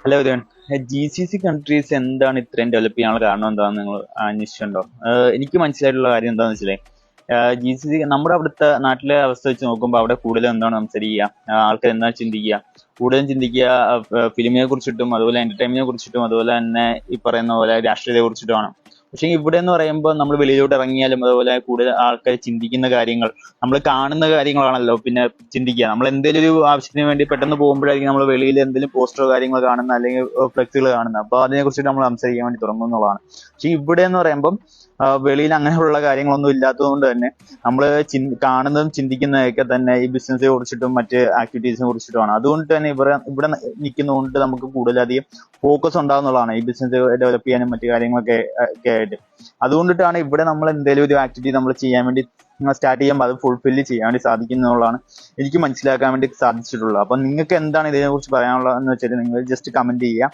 Hello everyone. GCC countries എന്താണ് ഇത്രയും develop ചെയ്യാനുള്ള കാരണം എന്താണെന്ന് നിങ്ങൾ അന്വേഷിച്ചിട്ടുണ്ടോ? എനിക്ക് മനസ്സിലായിട്ടുള്ള കാര്യം എന്താണെന്ന് വെച്ചാലേ, GCC നമ്മുടെ അവിടുത്തെ നാട്ടിലെ അവസ്ഥ വെച്ച് നോക്കുമ്പോൾ അവിടെ കൂടുതലും എന്താണ് സംസാരിക്കുക, ആൾക്കാർ എന്താണ് ചിന്തിക്കുക, കൂടുതലും ചിന്തിക്കുക ഫിലിമിനെ കുറിച്ചിട്ടും അതുപോലെ എന്റർടൈൻമെന്റിനെ കുറിച്ചിട്ടും അതുപോലെ തന്നെ ഈ പറയുന്ന പോലെ രാഷ്ട്രീയത്തെ കുറിച്ചിട്ടുമാണ്. പക്ഷെ ഇവിടെ എന്ന് പറയുമ്പോൾ നമ്മൾ വെളിയിലോട്ട് ഇറങ്ങിയാലും അതുപോലെ കൂടുതൽ ആൾക്കാർ ചിന്തിക്കുന്ന കാര്യങ്ങൾ, നമ്മൾ കാണുന്ന കാര്യങ്ങളാണല്ലോ പിന്നെ ചിന്തിക്കുക. നമ്മൾ എന്തെങ്കിലും ഒരു ആവശ്യത്തിന് വേണ്ടി പെട്ടെന്ന് പോകുമ്പോഴായിരിക്കും നമ്മൾ വെളിയിൽ എന്തെങ്കിലും പോസ്റ്ററോ കാര്യങ്ങളോ കാണുന്ന അല്ലെങ്കിൽ ഫ്ലെക്സുകൾ കാണുന്നത്. അപ്പോൾ അതിനെ കുറിച്ചിട്ട് നമ്മൾ സംസാരിക്കാൻ വേണ്ടി തുടങ്ങും എന്നുള്ളതാണ്. പക്ഷെ ഇവിടെ എന്ന് പറയുമ്പം വെളിയിൽ അങ്ങനെയുള്ള കാര്യങ്ങളൊന്നും ഇല്ലാത്തത് കൊണ്ട് തന്നെ നമ്മൾ കാണുന്നതും ചിന്തിക്കുന്നതൊക്കെ തന്നെ ഈ ബിസിനസിനെ കുറിച്ചിട്ടും മറ്റ് ആക്ടിവിറ്റീസിനെ കുറിച്ചിട്ടുമാണ്. അതുകൊണ്ട് തന്നെ ഇവിടെ നിൽക്കുന്നതുകൊണ്ട് നമുക്ക് കൂടുതലധികം ഫോക്കസ് ഉണ്ടാകുന്നതാണ് ഈ ബിസിനസ് ഡെവലപ്പ് ചെയ്യാനും മറ്റു കാര്യങ്ങളൊക്കെ ഒക്കെ ആയിട്ട്. അതുകൊണ്ടിട്ടാണ് ഇവിടെ നമ്മൾ എന്തെങ്കിലും ഒരു ആക്ടിവിറ്റി നമ്മൾ ചെയ്യാൻ വേണ്ടി സ്റ്റാർട്ട് ചെയ്യുമ്പോൾ അത് ഫുൾഫില്ല് ചെയ്യാൻ വേണ്ടി സാധിക്കുന്നുള്ളതാണ് എനിക്ക് മനസ്സിലാക്കാൻ വേണ്ടി സാധിച്ചിട്ടുള്ളത്. അപ്പൊ നിങ്ങൾക്ക് എന്താണ് ഇതിനെ കുറിച്ച് പറയാനുള്ളത് എന്ന് വെച്ചാൽ നിങ്ങൾ ജസ്റ്റ് കമന്റ് ചെയ്യുക.